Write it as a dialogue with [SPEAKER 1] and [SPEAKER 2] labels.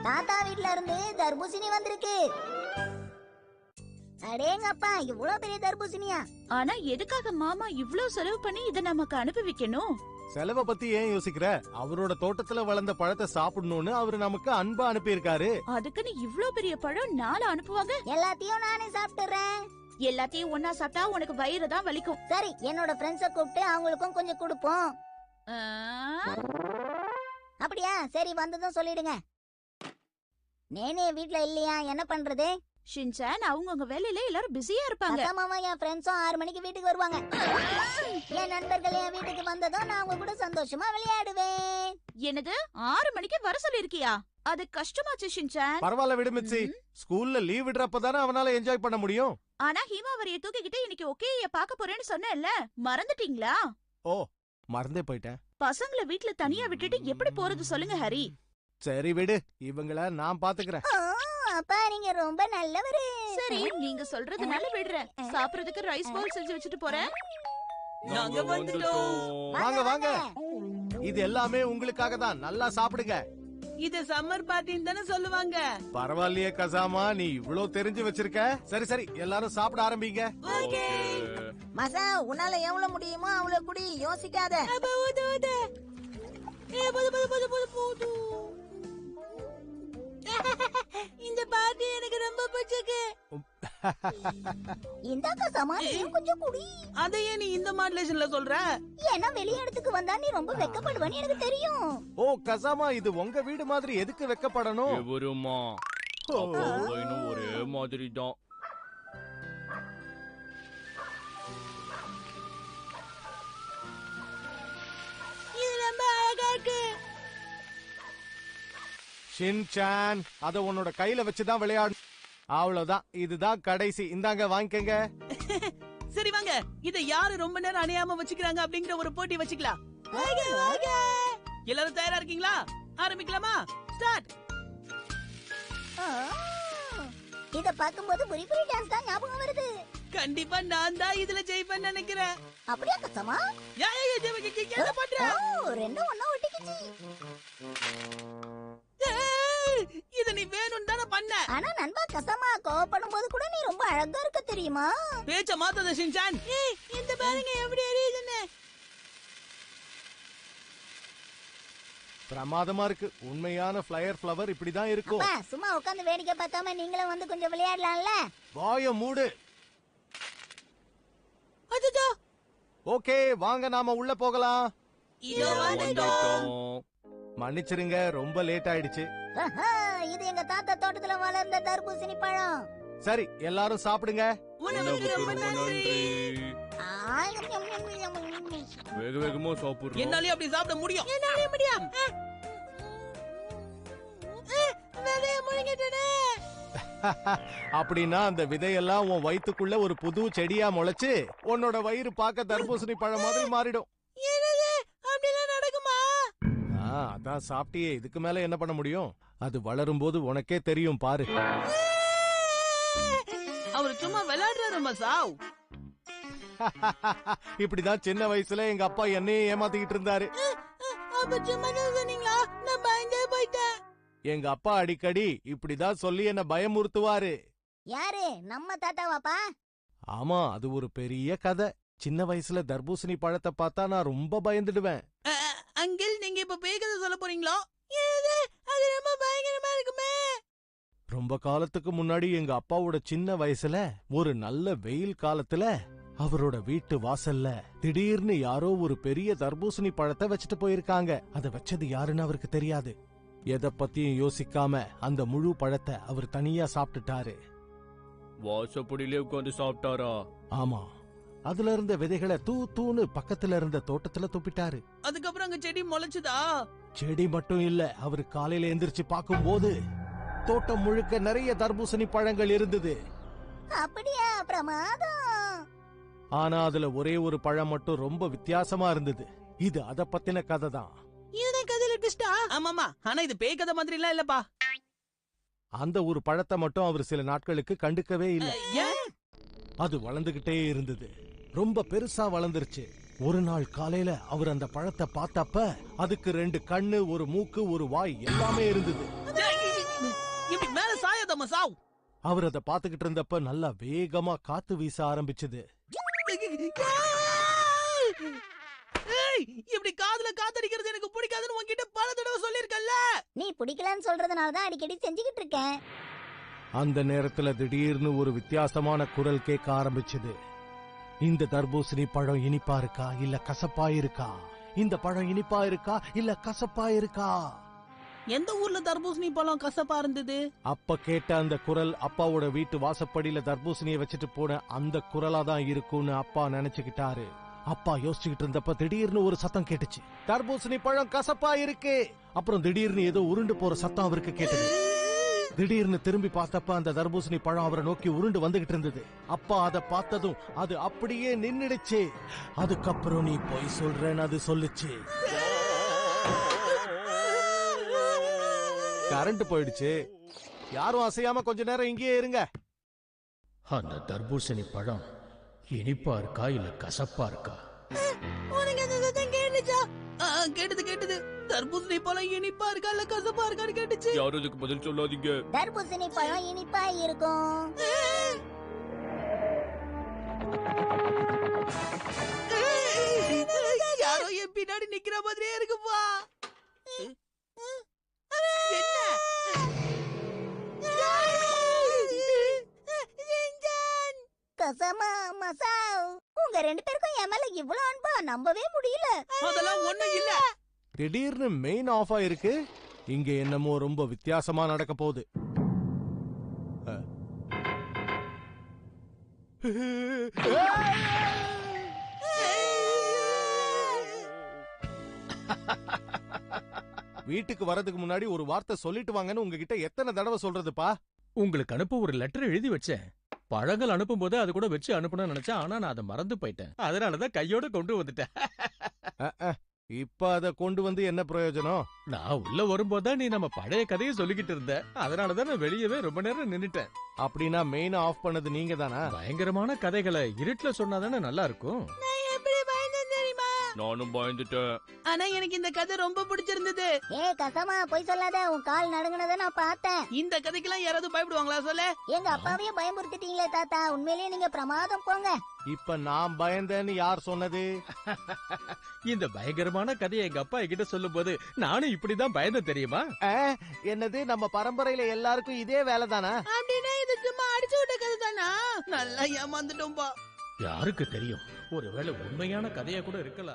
[SPEAKER 1] தாத்தா வீட்ல இருந்து தர்பூசணி வந்திருக்கு. அடேங்கப்பா, இவ்வளவு பெரிய தர்பூசணியா?
[SPEAKER 2] ஆனா எதுக்காக மாமா இவ்ளோ செலவு பண்ணி இத நமக்கு அனுப்பி வைக்கணும்?
[SPEAKER 3] செலவை பத்தி ஏன் யோசிக்கிற? அவரோட தோட்டத்துல வளர்ந்த பழத்தை சாப்பிடணும்னு அவரு நமக்கு அன்பா அனுப்பி இருக்காரு.
[SPEAKER 2] அதுக்குன்னு இவ்ளோ பெரிய பழம் நாள அனுப்புவாங்க?
[SPEAKER 1] எல்லாத்தையும் நானே சாப்பிட்டுறேன்.
[SPEAKER 2] எல்லாத்தையும் ஒன்னா சாப்பிட்டா உனக்கு வயிறு தான் வலிக்கும்.
[SPEAKER 1] சரி, என்னோட ஃப்ரெண்ட்ஸ கூப்பிட்டு அவங்களுக்கும் கொஞ்சம் கொடுப்போம். அப்படியா? சரி, வந்ததும் சொல்லிடுங்க. நேனே வீட்ல இல்லையா? என்ன பண்றது?
[SPEAKER 2] ஷின்சான், அவங்க வேலையில எல்லாரும் பிஸியா இருப்பாங்க.
[SPEAKER 1] மாமா, என் ஃப்ரெண்ட்ஸும் 6 மணிக்கு வீட்டுக்கு வருவாங்க. என் நண்பர்கள் என் வீட்டுக்கு வந்ததும் நான் அவங்க கூட சந்தோஷமா விளையாடுவேன்.
[SPEAKER 2] என்னது, 6 மணிக்கு வர சொல்லிருக்கியா? அது கஷ்டமாச்சு ஷின்சான்.
[SPEAKER 3] பரவாயில்ல விடு மிச்சி. ஸ்கூல்ல லீவ் விடுறப்பதானே அவனால என்ஜாய் பண்ண முடியும்.
[SPEAKER 2] ஆனா ஹீமாவரிய தூக்கிக்கிட்டு இன்னைக்கு ஓகேய பாக்க போறேன்னு சொன்னேன்ல, மறந்துட்டீங்களா?
[SPEAKER 3] ஓ, மறந்தே போயிட்டேன்.
[SPEAKER 2] பசங்கள வீட்ல தனியா விட்டுட்டு எப்படி போறது சொல்லுங்க ஹரி.
[SPEAKER 3] சரி விடு, இவங்கள நான் பாத்துக்கிறேன்.
[SPEAKER 1] அப்பா, நீங்க ரொம்ப நல்லவரு.
[SPEAKER 2] சரி, நீங்க சொல்றதுனால விடுறேன். சாப்பிடுறதுக்கு ரைஸ் பவுல் செஞ்சு வச்சுட்டு போறேன்.
[SPEAKER 4] நாங்க வந்துட்டோம்.
[SPEAKER 3] வாங்க வாங்க, இது எல்லாமே உங்களுக்காக தான். நல்லா சாப்பிடுங்க.
[SPEAKER 4] இது சம்மர் பார்ட்டின்னு தானே சொல்லுவாங்க.
[SPEAKER 3] பரவாயில்லையே கசாமா, நீ இவ்ளோ தெரிஞ்சு வச்சிருக்க. சரி சரி, எல்லாரும் சாப்பிட ஆரம்பிங்க.
[SPEAKER 1] மசா, உன்னால எவ்வளவு முடியுமோ அவ்வளவு குடி, யோசிக்காத.
[SPEAKER 4] இந்த பார்ட்டி எனக்கு ரொம்ப பிடிச்சிருக்கு.
[SPEAKER 1] இந்த கசாமா, நீயும் கொஞ்சம் குடி.
[SPEAKER 4] அதையே நீ இந்த மாடுலேஷன்ல சொல்ற?
[SPEAKER 1] ஏன்னா வெளிய இடத்துக்கு வந்தா நீ ரொம்ப வெக்கப்படுவன்னு எனக்கு தெரியும்.
[SPEAKER 3] ஓ கசாமா, இது உங்க வீடு மாதிரி எதுக்கு வெக்கப்படணும்?
[SPEAKER 5] எவருமா ஒரே மாதிரி தான்.
[SPEAKER 4] இது ரொம்ப அழகா இருக்கு.
[SPEAKER 3] ஷின்சான், அத உன்னோட கையில வச்சுதான் விளையாடு. அவ்வளவுதான், இதுதான் கடைசி. இந்தாங்க வாங்கிக்கங்க.
[SPEAKER 4] சரி வாங்க, இத யாரு ரொம்ப நேரம் அணையாம வச்சுக்கிறாங்க அப்படிங்கிற ஒரு போட்டி வச்சுக்கலாம். எல்லாரும் தயாரா இருக்கீங்களா? ஆரம்பிக்கலாமா? ஸ்டார்ட்.
[SPEAKER 1] இத பாக்கும்போது புரிபுரி டான்ஸ் தான் ஞாபகம் வருது.
[SPEAKER 4] கண்டிப்பா நான் தான் இதுல ஜெயிப்பேன்னு நினைக்கிறேன்.
[SPEAKER 1] அப்படியே கசாமா?
[SPEAKER 4] என்ன பண்ற?
[SPEAKER 1] ரெண்டும் ஒண்ணா ஒட்டிக்கிச்சு.
[SPEAKER 4] இத நீ வேணும் தானே பண்ண.
[SPEAKER 1] ஆனா நண்பா கசாமா, கோவப்படும் போது கூட நீ ரொம்ப அழகா இருக்க தெரியுமா?
[SPEAKER 4] பேச்ச மாத்தாத ஷின்சான். இந்த பாருங்க எப்படி எரியுதுன்னு.
[SPEAKER 3] பிரமாதமா இருக்கு. உண்மையான ஃப்ளையர் ஃப்ளவர் இப்படிதான் இருக்கும்.
[SPEAKER 1] அப்பா, சும்மா உட்கார்ந்து வேடிக்கை பார்க்காம நீங்களும் வந்து கொஞ்சம் விளையாடலாம்ல?
[SPEAKER 3] வாய மூடு.
[SPEAKER 4] அதுதா.
[SPEAKER 3] ஓகே, வாங்க நாம உள்ள போகலாம்.
[SPEAKER 4] இதோ வந்துட்டோம்.
[SPEAKER 3] மன்னிச்சிருங்க, ரொம்ப லேட் ஆயிடுச்சு.
[SPEAKER 1] இது எங்க தாத்தா தோட்டத்துல வளர்ந்த தர்பூசணி பழம்.
[SPEAKER 3] சரி, எல்லாரும் சாப்பிடுங்க.
[SPEAKER 4] உனக்கு ரொம்ப நன்றி.
[SPEAKER 5] வேக வேகமா சாப்பிடுறோம்.
[SPEAKER 4] என்னாலயும் அப்படி சாப்பிட முடியும். என்னாலயே முடியும். விதைய முழுங்கிட்டேனே.
[SPEAKER 3] அப்படின்னா அந்த விதையெல்லாம் உன் வயித்துக்குள்ள ஒரு புது செடியா முளைச்சு உன்னோட வயிறு பார்க்க தர்பூசணி பழம் மாதிரி மாறிடும்.
[SPEAKER 4] அப்படிலாம் நடக்குமா?
[SPEAKER 3] அதான் சாப்பிட்டியே, இதுக்கு மேல என்ன பண்ண முடியும்? அது வளரும் போது உனக்கே தெரியும், பாரு.
[SPEAKER 4] அவரு சும்மா விளையாடுறாரு மசாவ்.
[SPEAKER 3] இப்படிதான் சின்ன வயசுல எங்க அப்பா என்னையே ஏமாத்திக்கிட்டு இருந்தாரு.
[SPEAKER 4] அப்ப சும்மா சொன்னீங்களா? நான் பயந்தே போயிட்டேன்.
[SPEAKER 3] எங்க அப்பா அடிக்கடி இப்படிதான் சொல்லி என்ன பயமுறுத்துவாரு.
[SPEAKER 1] யாரு? நம்ம தாத்தாவாப்பா?
[SPEAKER 3] ஆமா, அது ஒரு பெரிய கதை. சின்ன வயசுல தர்பூசணி பழத்தை பார்த்தா நான் ரொம்ப பயந்துடுவேன்.
[SPEAKER 4] அங்கிள், நீங்க இப்ப பேய்கதை சொல்ல போறீங்களா? அது ரொம்ப பயங்கரமா இருக்குமே.
[SPEAKER 3] ரொம்ப காலத்துக்கு முன்னாடி எங்க அப்பாவோட சின்ன வயசுல ஒரு நல்ல வெயில் காலத்துல அவரோட வீட்டு வாசல்ல திடீர்னு யாரோ ஒரு பெரிய தர்பூசணி பழத்தை வச்சுட்டு போயிருக்காங்க. அத வச்சது யாருன்னு அவருக்கு தெரியாது. எதை பத்தியும் யோசிக்காம அந்த முழு பழத்தை அவர் தனியா சாப்பிட்டுட்டாரு.
[SPEAKER 5] வாசப்படியிலே உட்காந்து சாப்பிட்டாரா?
[SPEAKER 3] ஆமா, அதுல இருந்த விதைகளை தூன்னு பக்கத்துல இருந்த தோட்டத்துல துப்பிட்டாரு.
[SPEAKER 4] அதுக்கப்புறம் அங்க செடி முளைச்சுதா?
[SPEAKER 3] செடி மட்டும் இல்ல, அவரு காலையில எந்திரிச்சு பார்க்கும்போது தோட்டம் முழுக்க நிறைய தர்பூசணி பழங்கள் இருந்தது.
[SPEAKER 1] அப்படியா? பிரமாதம்.
[SPEAKER 3] ஆனா அதுல ஒரே ஒரு பழம் மட்டும் ரொம்ப வித்தியாசமா இருந்தது. இது அத பத்தின கதை தான்.
[SPEAKER 4] இதுதான் கதையில ட்விஸ்டா? ஆமாமா, ஆனா இது பேய் கதை மாதிரி எல்லாம் இல்லப்பா.
[SPEAKER 3] அந்த ஒரு பழத்தை மட்டும் அவர் சில நாட்களுக்கு கண்டுக்கவே இல்லை.
[SPEAKER 4] ஏன்?
[SPEAKER 3] அது வளர்ந்துகிட்டே இருந்தது. ரொம்ப பெருசா வளர்ந்துருச்சு. ஒரு நாள் காலையில அவர் அந்த பழத்தை பார்த்தப்ப அதுக்கு 2 கண்ணு, ஒரு மூக்கு, ஒரு வாய் எல்லாமே இருந்தது.
[SPEAKER 4] இப்படி மேல சாயாதம்மா சாவ்.
[SPEAKER 3] அவர் அதை பார்த்துக்கிட்டு இருந்தப்ப நல்லா வேகமா காத்து வீச ஆரம்பிச்சது.
[SPEAKER 4] ஏய், இப்படி காதுல காத்தடிக்கிறது எனக்கு பிடிக்காதுன்னு உன்கிட்ட பல தடவை சொல்லிருக்கல.
[SPEAKER 1] நீ பிடிக்கலன்னு சொல்றதுனால தான் அடிக்கடி செஞ்சுக்கிட்டு இருக்கேன்.
[SPEAKER 3] அந்த நேரத்துல திடீர்னு ஒரு வித்தியாசமான குரல் கேட்க ஆரம்பிச்சது. இந்த தர்பூசணி பழம் இனிப்பா இருக்கா இல்ல கசப்பா இருக்கா? இந்த பழம் இனிப்பா இருக்கா இல்ல கசப்பா இருக்கா?
[SPEAKER 4] எந்த ஊர்ல தர்பூசணி பழம் கசப்பா இருந்தது?
[SPEAKER 3] அப்ப கேட்ட அந்த குரல் அப்பாவோட வீட்டு வாசப்படியில தர்பூசணியை வச்சுட்டு போன அந்த குரலா தான் இருக்கும்னு அப்பா நினைச்சுக்கிட்டாரு. அப்பா யோசிச்சுக்கிட்டு இருந்தப்ப திடீர்னு ஒரு சத்தம் கேட்டுச்சு. தர்பூசணி பழம் கசப்பா இருக்கு. அப்புறம் திடீர்னு ஏதோ உருண்டு போற சத்தம் அவருக்கு கேட்டது. திடீர்னு திரும்பி பார்த்தப்ப அந்த தர்பூசணி பழம் அவரை நோக்கி உருண்டு வந்துகிட்டு இருந்தது. அப்பா அதை பார்த்ததும் அது அப்படியே நின்னுடுச்சு. அதுக்கப்புறம் நீ போய் சொல்றேன்னு அது சொல்லுச்சு. கரண்ட் போயிடுச்சு. யாரும் அசையாம கொஞ்ச நேரம் இங்கேயே இருங்க.
[SPEAKER 6] அந்த தர்பூசணி பழம் இனிப்பா இருக்கா இல்ல கசப்பா இருக்கா?
[SPEAKER 4] உனக்கு அந்த சத்தம் கேட்டுச்சா? கேட்டது. தர்பூசணி பழம் இனிப்பா இருக்கா இல்ல கசப்பா இருக்கான்னு கேட்டுச்சு.
[SPEAKER 5] யாரும் இதுக்கு பதில் சொல்லாதீங்க.
[SPEAKER 1] தர்பூசணி பழம் இனிப்பா இருக்கும்.
[SPEAKER 4] யாரோ என் பின்னாடி நிக்கிற மாதிரியே இருக்குப்பா.
[SPEAKER 1] கசமா மசாவ், உங்க 2 பேருக்கும் என் மேல இவ்வளவு அன்பா நம்பவே முடியல.
[SPEAKER 4] அதெல்லாம் ஒண்ணும் இல்ல.
[SPEAKER 3] திடீர்னு மெயின் ஆஃப் ஆயிருக்கு. இங்க என்னமோ ரொம்ப வித்தியாசமா நடக்க போகுது. வீட்டுக்கு வரதுக்கு முன்னாடி ஒரு வார்த்தை சொல்லிட்டு வாங்கன்னு உங்ககிட்ட எத்தனை தடவை சொல்றதுப்பா?
[SPEAKER 6] உங்களுக்கு அனுப்ப ஒரு லெட்டர் எழுதி வச்சேன். பழங்கள் அனுப்பும் போது அது கூட வச்சு அனுப்பணும்னு நினைச்சேன். ஆனா நான் அதை மறந்து போயிட்டேன். அதனாலதான் கையோட கொண்டு வந்துட்டேன்.
[SPEAKER 3] இப்ப அத கொண்டு வந்து என்ன பிரயோஜனம்?
[SPEAKER 6] நான் உள்ள வரும்போதுதான் நீ நம்ம பழைய கதையை சொல்லிக்கிட்டு இருந்த. அதனாலதான் நான் வெளியவே ரொம்ப நேரம் நின்னுட்டேன்.
[SPEAKER 3] அப்படின்னா மெயின் ஆஃப் பண்ணது நீங்க தானா?
[SPEAKER 6] பயங்கரமான கதைகளை இருட்டுல சொன்னாதானே நல்லா இருக்கும்.
[SPEAKER 4] எப்படி பயந்தேன் தெரியுமா?
[SPEAKER 5] நானும் பயந்துட்டேன்.
[SPEAKER 4] ஆனா எனக்கு இந்த கதை ரொம்ப பிடிச்சிருந்தது.
[SPEAKER 1] ஏ கசமா, போய் சொல்லாத. உன் கால் நடுங்குனதை நான் பார்த்தேன்.
[SPEAKER 4] இந்த கதைக்கெல்லாம் யாராவது பயப்படுவாங்களா சொல்ல?
[SPEAKER 1] எங்க அப்பாவையே பயமுறுத்திட்டீங்களே தாத்தா. உண்மையிலேயே நீங்க பிரமாதம் போங்க.
[SPEAKER 3] இப்ப நான் பயந்தேன்னு யார் சொன்னது?
[SPEAKER 6] இந்த பயங்கரமான கதையை எங்க அப்பா என்கிட்ட சொல்லும் போது நானும் இப்படிதான் பயந்தேன் தெரியுமா?
[SPEAKER 3] என்னது, நம்ம பரம்பரையில எல்லாருக்கும் இதே வேலைதானா?
[SPEAKER 4] அப்படின்னா இது சும்மா அடிச்சு விட்ட கதை தானா? நல்லா ஏமாந்துட்டோம்பா.
[SPEAKER 6] யாருக்கு தெரியும், ஒருவேளை உண்மையான கதையா கூட இருக்கலாம்.